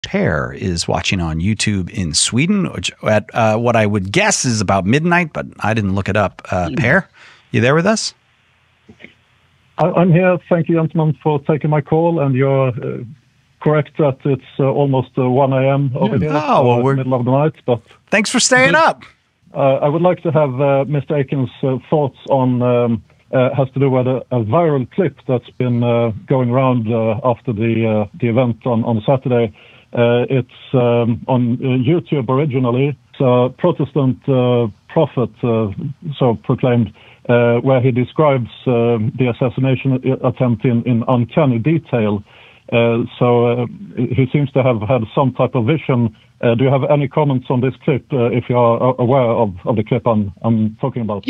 Per is watching on YouTube in Sweden, which at what I would guess is about midnight, but I didn't look it up. Per, you there with us? I'm here. Thank you, gentlemen, for taking my call. And you're correct that it's almost 1 a.m. over here, we're middle of the night. But thanks for staying up. I would like to have Mr. Akin's thoughts on has to do with a viral clip that's been going around after the event on Saturday. It's on YouTube originally. It's a Protestant prophet, so proclaimed, where he describes the assassination attempt in uncanny detail. So he seems to have had some type of vision. Do you have any comments on this clip, if you are aware of the clip I'm talking about?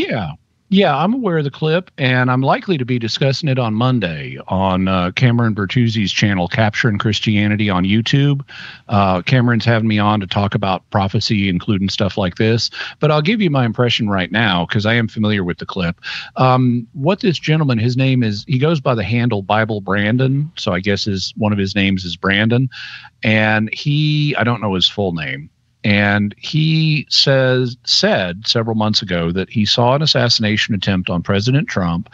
Yeah, I'm aware of the clip, and I'm likely to be discussing it on Monday on Cameron Bertuzzi's channel, Capturing Christianity on YouTube. Cameron's having me on to talk about prophecy, including stuff like this. But I'll give you my impression right now, because I am familiar with the clip. What this gentleman, his name is, he goes by the handle Bible Brandon, so I guess one of his names is Brandon. And I don't know his full name. And he said several months ago that he saw an assassination attempt on President Trump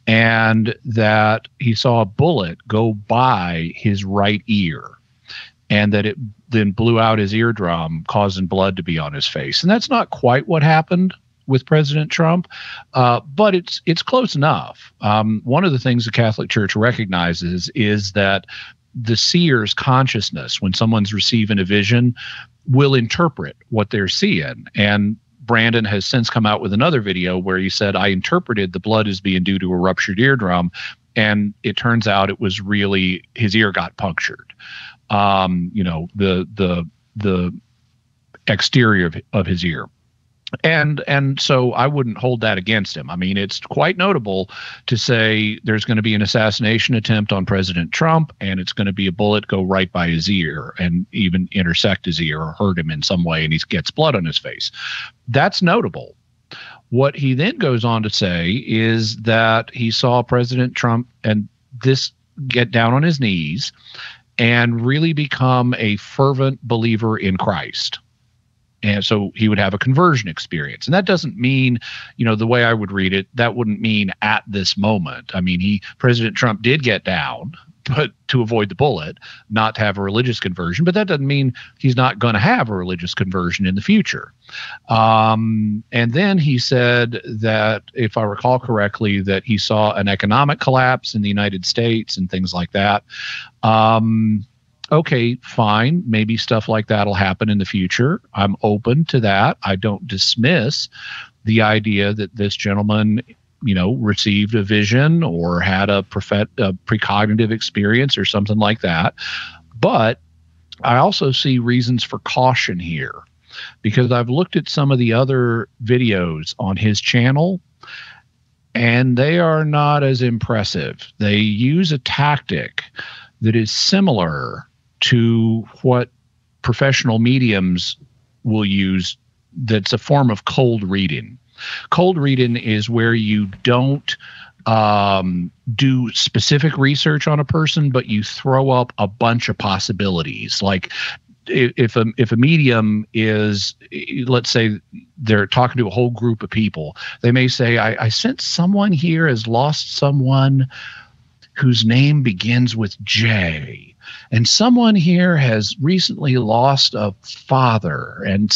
and that he saw a bullet go by his right ear and that it then blew out his eardrum, causing blood to be on his face. And that's not quite what happened with President Trump, but it's close enough. One of the things the Catholic Church recognizes is that the seer's consciousness, when someone's receiving a vision, will interpret what they're seeing. And Brandon has since come out with another video where he said, I interpreted the blood as being due to a ruptured eardrum. And it turns out it was really his ear got punctured. The exterior of his ear. And so I wouldn't hold that against him. I mean, it's quite notable to say there's going to be an assassination attempt on President Trump, and it's going to be a bullet go right by his ear and even intersect his ear or hurt him in some way, and he gets blood on his face. That's notable. What he then goes on to say is that he saw President Trump and this get down on his knees and really become a fervent believer in Christ. And so he would have a conversion experience. And that doesn't mean, the way I would read it, that wouldn't mean at this moment. I mean, President Trump did get down, but to avoid the bullet, not to have a religious conversion. But that doesn't mean he's not going to have a religious conversion in the future. And then he said that, if I recall correctly, that he saw an economic collapse in the United States and things like that. Okay, fine. Maybe stuff like that will happen in the future. I'm open to that. I don't dismiss the idea that this gentleman, received a vision or had a precognitive experience or something like that. But I also see reasons for caution here, because I've looked at some of the other videos on his channel, and they are not as impressive. They use a tactic that is similar to what professional mediums will use. That's a form of cold reading. Cold reading is where you don't do specific research on a person, but you throw up a bunch of possibilities. Like if a medium is, let's say they're talking to a whole group of people, they may say, I sense someone here has lost someone whose name begins with J. And someone here has recently lost a father, and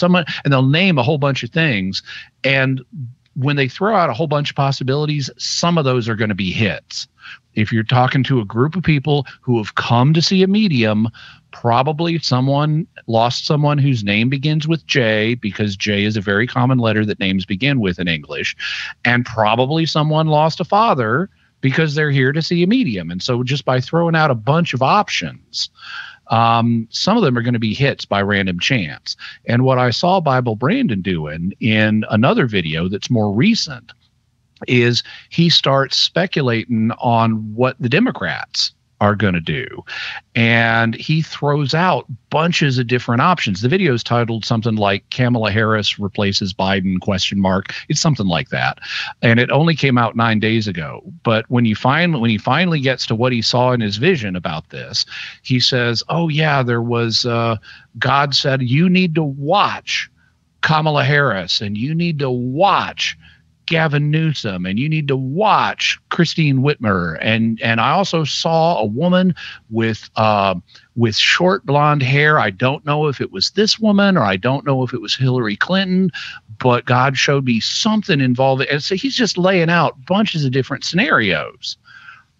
they'll name a whole bunch of things. And when they throw out a whole bunch of possibilities, some of those are going to be hits. If you're talking to a group of people who have come to see a medium, probably someone lost someone whose name begins with J, because J is a very common letter that names begin with in English. And probably someone lost a father because they're here to see a medium. And so just by throwing out a bunch of options, some of them are going to be hits by random chance. And what I saw Bible Brandon doing in another video that's more recent is he starts speculating on what the Democrats are going to do. And he throws out bunches of different options. The video is titled something like Kamala Harris replaces Biden ? It's something like that. And it only came out 9 days ago. But when he finally gets to what he saw in his vision about this, he says, oh yeah, there was God said you need to watch Kamala Harris and you need to watch Gavin Newsom, and you need to watch Christine Whitmer, and I also saw a woman with short blonde hair. I don't know if it was this woman or I don't know if it was Hillary Clinton, but God showed me something involving. And so he's just laying out bunches of different scenarios,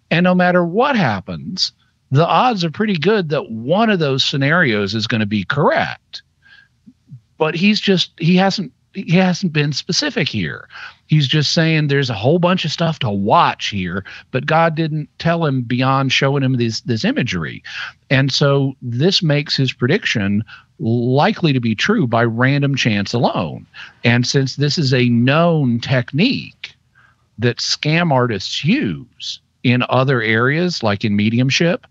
and no matter what happens, the odds are pretty good that one of those scenarios is going to be correct. But he hasn't been specific here. He's just saying there's a whole bunch of stuff to watch here, but God didn't tell him beyond showing him this imagery. And so this makes his prediction likely to be true by random chance alone. And since this is a known technique that scam artists use in other areas, like in mediumship,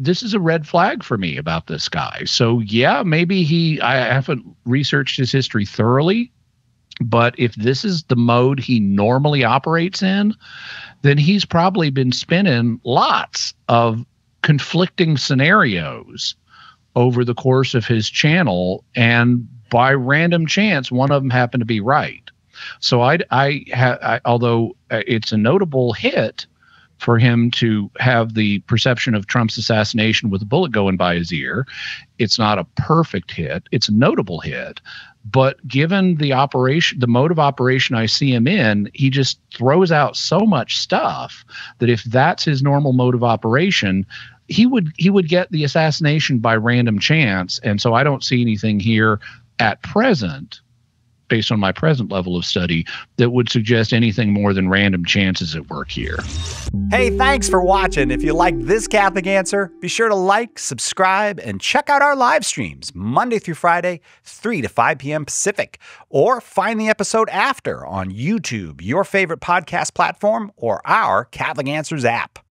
this is a red flag for me about this guy. So yeah, maybe I haven't researched his history thoroughly, but if this is the mode he normally operates in, then he's probably been spinning lots of conflicting scenarios over the course of his channel, and by random chance, one of them happened to be right. So although it's a notable hit for him to have the perception of Trump's assassination with a bullet going by his ear, it's not a perfect hit. It's a notable hit. But given the mode of operation I see him in, he just throws out so much stuff that if that's his normal mode of operation, he would get the assassination by random chance. And so I don't see anything here at present, based on my present level of study, that would suggest anything more than random chances at work here. Hey, thanks for watching. If you like this Catholic Answer, be sure to like, subscribe, and check out our live streams Monday through Friday, 3 to 5 p.m. Pacific. Or find the episode after on YouTube, your favorite podcast platform, or our Catholic Answers app.